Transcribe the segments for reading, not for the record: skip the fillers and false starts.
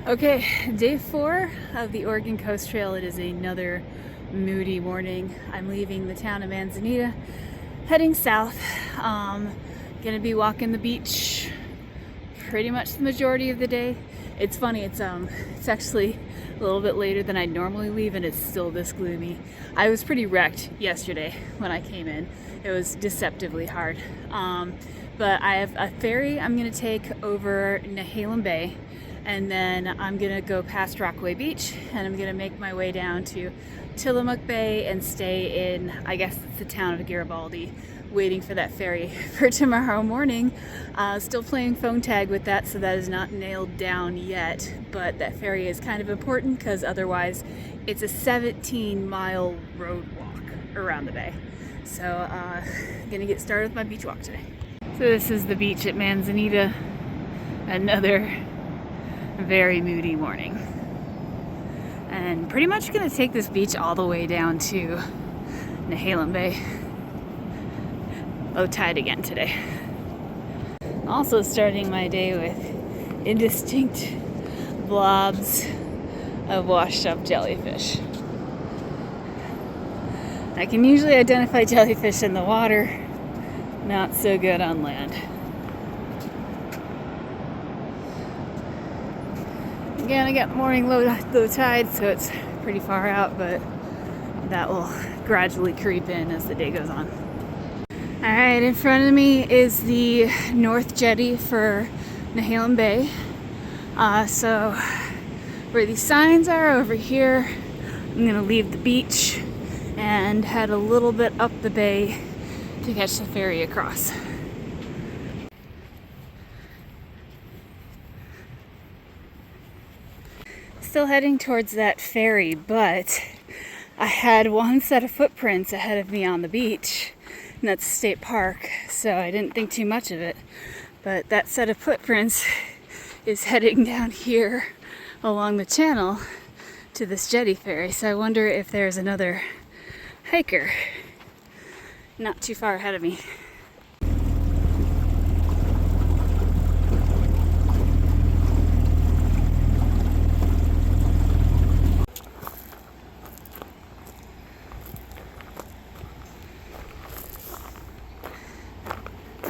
Okay, day 4 of the Oregon Coast Trail. It is another moody morning. I'm leaving the town of Manzanita, heading south. Gonna be walking the beach pretty much the majority of the day. It's funny, it's actually a little bit later than I'd normally leave and it's still this gloomy. I was pretty wrecked yesterday when I came in. It was deceptively hard. But I have a ferry I'm gonna take over Nehalem Bay, and then I'm gonna go past Rockaway Beach and I'm gonna make my way down to Nehalem Bay and stay in, I guess it's the town of Garibaldi, waiting for that ferry for tomorrow morning. Still playing phone tag with that, so that is not nailed down yet, but that ferry is kind of important because otherwise it's a 17-mile road walk around the bay. So I'm gonna get started with my beach walk today. So this is the beach at Manzanita. Another very moody morning. And pretty much gonna take this beach all the way down to Nehalem Bay. Low tide again today. Also starting my day with indistinct blobs of washed up jellyfish. I can usually identify jellyfish in the water, not so good on land. Again, I got morning low tide, so it's pretty far out, but that will gradually creep in as the day goes on. Alright, in front of me is the north jetty for Nehalem Bay. So where these signs are over here, I'm going to leave the beach and head a little bit up the bay to catch the ferry across. Still heading towards that ferry, but I had one set of footprints ahead of me on the beach, and that's a state park, so I didn't think too much of it. But that set of footprints is heading down here along the channel to this jetty ferry, so I wonder if there's another hiker not too far ahead of me.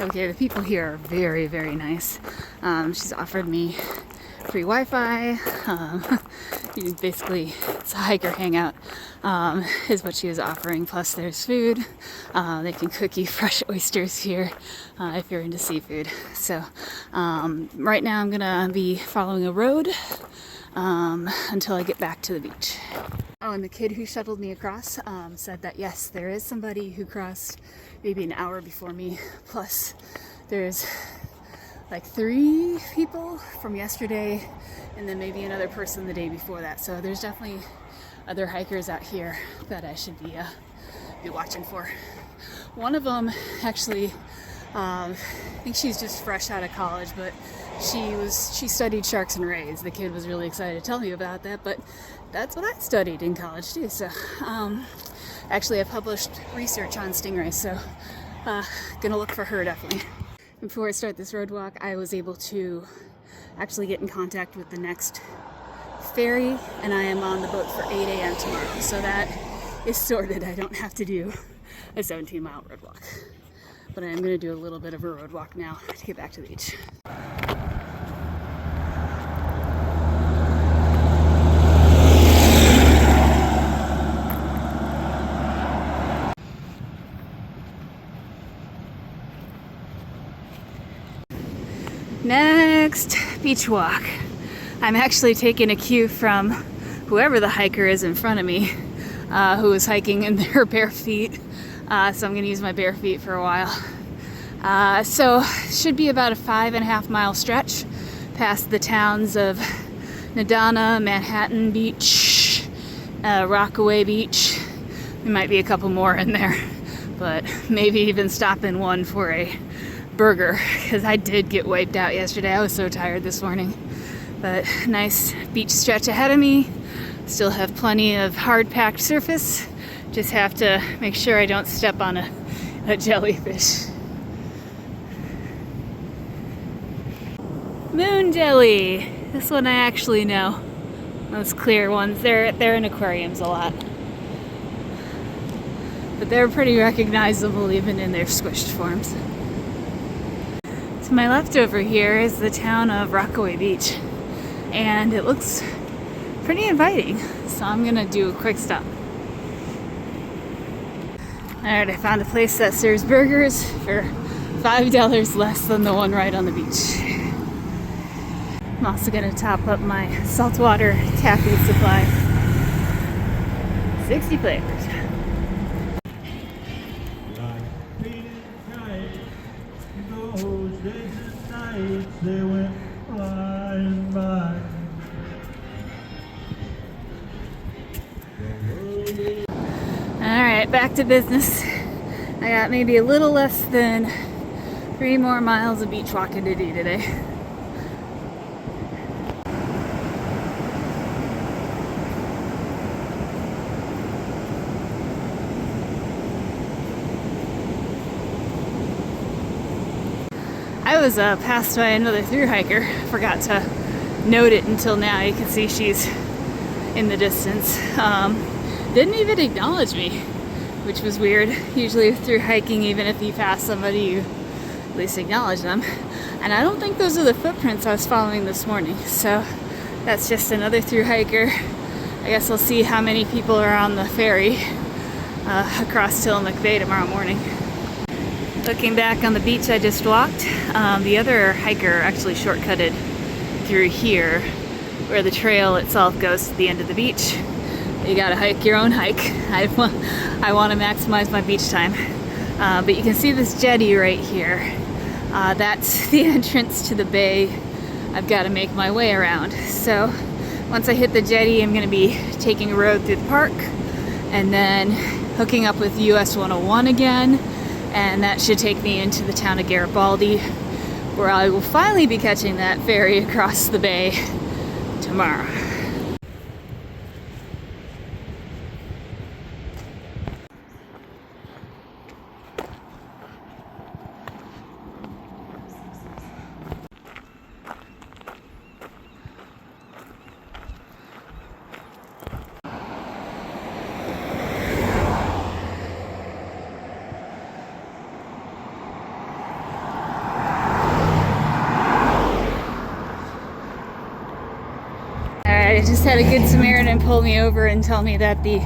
Okay, the people here are very, very nice. She's offered me free Wi-Fi. Basically, it's a hiker hangout, is what she was offering. Plus, there's food. They can cook you fresh oysters here if you're into seafood. So, right now I'm gonna be following a road until I get back to the beach. Oh, and the kid who shuttled me across said that yes, there is somebody who crossed maybe an hour before me. Plus, there's like 3 people from yesterday and then maybe another person the day before that. So there's definitely other hikers out here that I should be watching for. One of them actually, I think she's just fresh out of college, but she studied sharks and rays. The kid was really excited to tell me about that, but that's what I studied in college too. So actually I published research on stingrays, so gonna look for her definitely. Before I start this road walk, I was able to actually get in contact with the next ferry, and I am on the boat for 8 a.m. tomorrow, so that is sorted. I don't have to do a 17-mile road walk, but I am going to do a little bit of a road walk now to get back to the beach. Next beach walk. I'm actually taking a cue from whoever the hiker is in front of me, who is hiking in their bare feet. So I'm going to use my bare feet for a while. So should be about a 5.5 mile stretch past the towns of Nadana, Manhattan Beach, Rockaway Beach. There might be a couple more in there, but maybe even stop in one for a burger, because I did get wiped out yesterday. I was so tired this morning. But nice beach stretch ahead of me. Still have plenty of hard packed surface. Just have to make sure I don't step on a jellyfish. Moon jelly. This one I actually know. Those clear ones, they're in aquariums a lot. But they're pretty recognizable even in their squished forms. To my left over here is the town of Rockaway Beach. And it looks pretty inviting. So I'm gonna do a quick stop. Alright, I found a place that serves burgers for $5 less than the one right on the beach. I'm also gonna top up my saltwater taffy supply. 60 flavors. Alright, back to business. I got maybe a little less than 3 more miles of beach walking to do today. I was passed by another thru hiker. Forgot to note it until now. You can see she's in the distance. Didn't even acknowledge me, which was weird. Usually through hiking, even if you pass somebody, you at least acknowledge them. And I don't think those are the footprints I was following this morning. So that's just another thru hiker. I guess we'll see how many people are on the ferry across Nehalem Bay tomorrow morning. Looking back on the beach I just walked, the other hiker actually shortcutted through here where the trail itself goes to the end of the beach. You gotta hike your own hike. I want to maximize my beach time. But you can see this jetty right here. That's the entrance to the bay I've got to make my way around. So once I hit the jetty, I'm going to be taking a road through the park and then hooking up with US 101 again. And that should take me into the town of Garibaldi, where I will finally be catching that ferry across the bay tomorrow. I just had a good Samaritan pull me over and tell me that the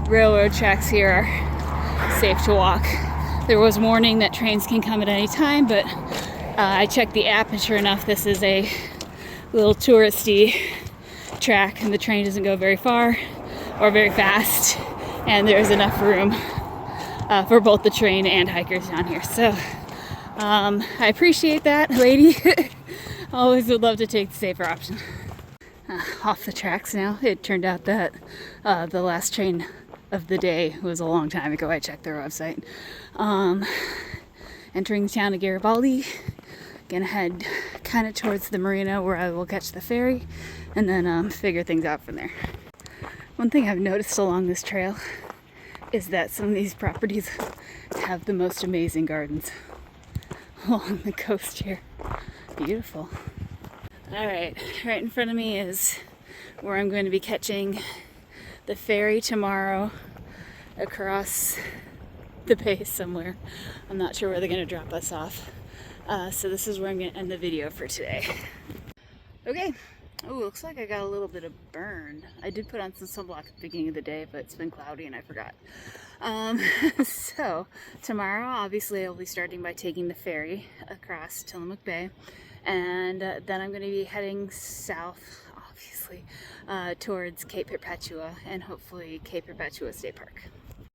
railroad tracks here are safe to walk. There was warning that trains can come at any time, but I checked the app and sure enough this is a little touristy track and the train doesn't go very far or very fast, and there's enough room for both the train and hikers down here. So I appreciate that, lady. Always would love to take the safer option. Off the tracks now. It turned out that the last train of the day was a long time ago. I checked their website. Entering the town of Garibaldi. Gonna head kind of towards the marina where I will catch the ferry and then figure things out from there. One thing I've noticed along this trail is that some of these properties have the most amazing gardens along the coast here. Beautiful. Alright, right in front of me is where I'm going to be catching the ferry tomorrow across the bay somewhere. I'm not sure where they're going to drop us off. So this is where I'm going to end the video for today. Okay. Oh, looks like I got a little bit of burn. I did put on some sunblock at the beginning of the day, but it's been cloudy and I forgot. So tomorrow, obviously, I'll be starting by taking the ferry across Nehalem Bay. And then I'm going to be heading south, obviously, towards Cape Perpetua and hopefully Cape Perpetua State Park.